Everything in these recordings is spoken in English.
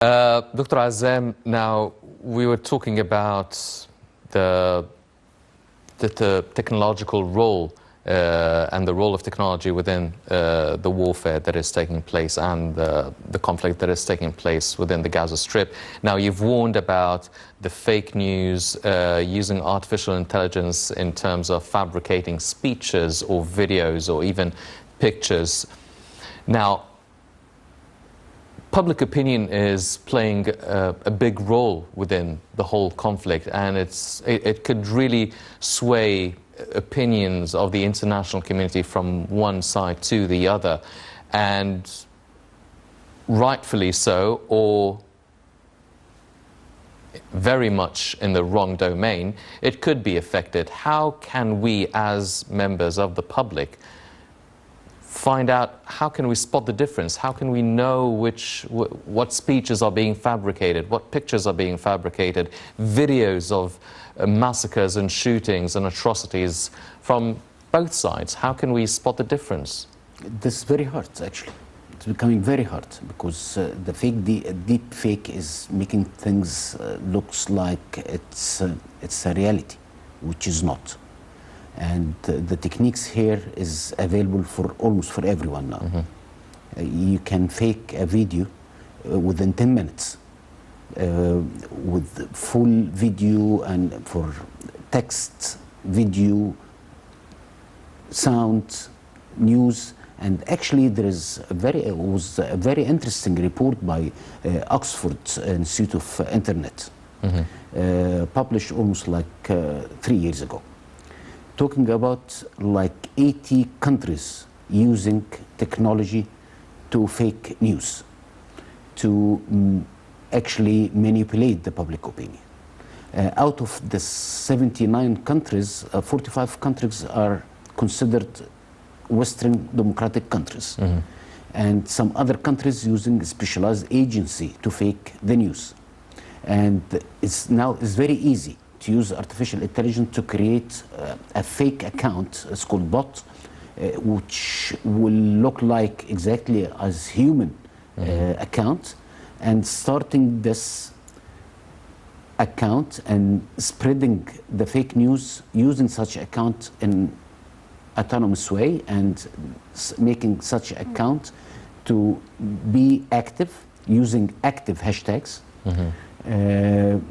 Dr. Azzam, now we were talking about the technological role and the role of technology within the warfare that is taking place and the conflict that is taking place within the Gaza Strip. Now, you've warned about the fake news using artificial intelligence in terms of fabricating speeches or videos or even pictures. Now, public opinion is playing a big role within the whole conflict, and it could really sway opinions of the international community from one side to the other, and rightfully so, or very much in the wrong domain, it could be affected. How can we, as members of the public, find out, how can we spot the difference? How can we know what speeches are being fabricated, what pictures are being fabricated, videos of massacres and shootings and atrocities from both sides? How can we spot the difference? This is very hard, actually. It's becoming very hard because the deep fake is making things looks like it's a reality, which is not. And the techniques here is available for almost for everyone now. Mm-hmm. You can fake a video within 10 minutes with full video and for text, video, sound, news. And actually there is was a very interesting report by Oxford Institute of Internet, mm-hmm. Published almost like 3 years ago, talking about like 80 countries using technology to fake news, to actually manipulate the public opinion. Out of the 79 countries, 45 countries are considered Western democratic countries. Mm-hmm. And some other countries using a specialized agency to fake the news. And it's very easy to use artificial intelligence to create a fake account. It's called bot, which will look like exactly as human account, and starting this account and spreading the fake news using such account in autonomous way, and making such account to be active using active hashtags. Mm-hmm.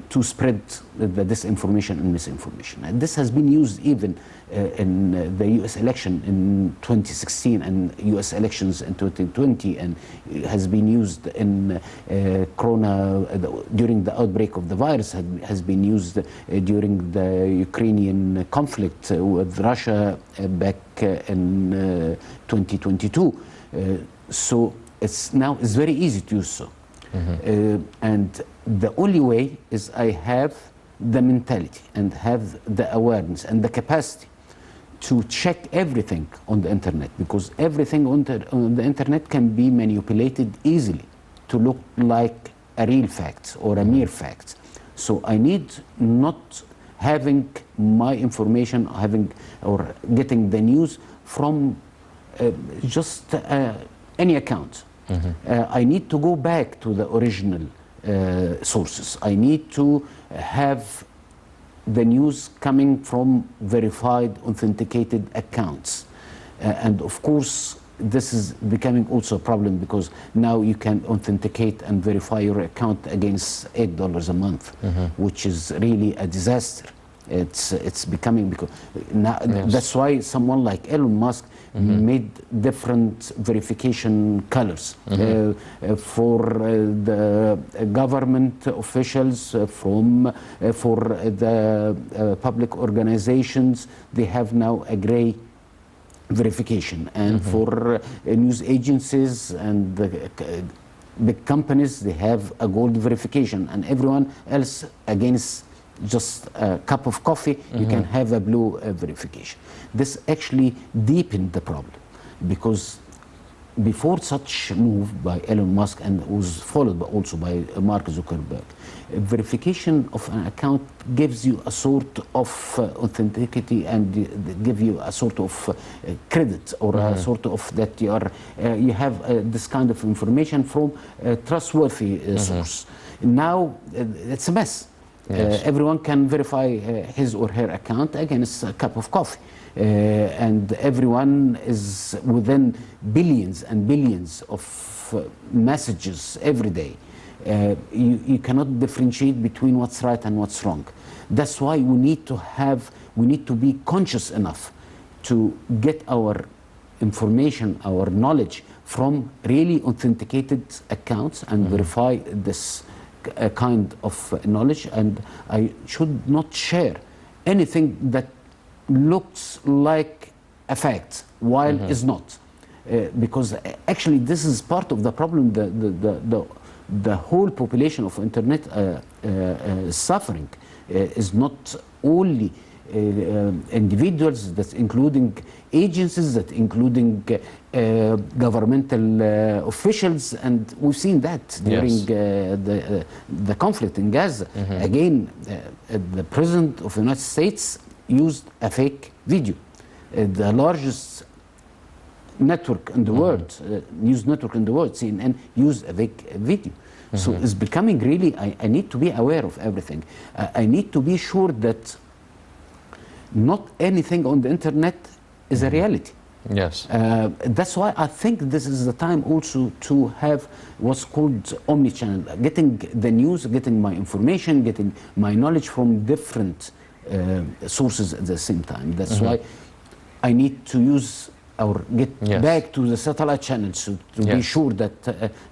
To spread the disinformation and misinformation. And this has been used even in the US election in 2016 and US elections in 2020, and has been used in Corona during the outbreak of the virus, has been used during the Ukrainian conflict with Russia back in 2022. So it's very easy to use so. Mm-hmm. And the only way is I have the mentality and have the awareness and the capacity to check everything on the internet, because everything on the internet can be manipulated easily to look like a real fact or a mere fact. So I need not having my information, or getting the news from just any account. Mm-hmm. I need to go back to the original sources. I need to have the news coming from verified, authenticated accounts. And of course, this is becoming also a problem, because now you can authenticate and verify your account against $8 a month, mm-hmm. which is really a disaster. It's becoming, because now, yes. That's why someone like Elon Musk mm-hmm. made different verification colors, mm-hmm. For the government officials, for the public organizations. They have now a gray verification, and mm-hmm. for news agencies and the big companies, they have a gold verification, and everyone else against just a cup of coffee, mm-hmm. you can have a blue verification. This actually deepened the problem, because before such move by Elon Musk, and was followed also by Mark Zuckerberg, verification of an account gives you a sort of authenticity and give you a sort of credit, or a sort of that you are you have this kind of information from a trustworthy source. Now it's a mess. Yes. Everyone can verify his or her account against a cup of coffee. And everyone is within billions and billions of messages every day. You cannot differentiate between what's right and what's wrong. That's why we need to be conscious enough to get our information, our knowledge from really authenticated accounts and verify this kind of knowledge. And I should not share anything that looks like a fact while is not, because actually this is part of the problem. The whole population of internet is suffering. Is not only individuals, that's including agencies, that including governmental officials, and we've seen that during the conflict in Gaza. Again, the President of the United States used a fake video. The largest network in the world, news network in the world, CNN, used a fake video. So it's becoming really, I need to be aware of everything. I need to be sure that not anything on the internet is a reality. Yes. That's why I think this is the time also to have what's called omni-channel, getting the news, getting my information, getting my knowledge from different sources at the same time. That's why I need to use or get back to the satellite channels to be sure that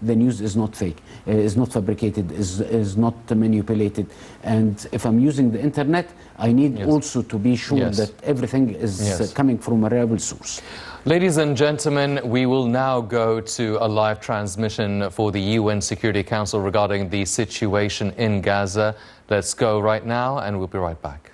the news is not fake, is not fabricated, is not manipulated. And if I'm using the internet, I need also to be sure that everything is coming from a reliable source. Ladies and gentlemen, we will now go to a live transmission for the UN Security Council regarding the situation in Gaza. Let's go right now, and we'll be right back.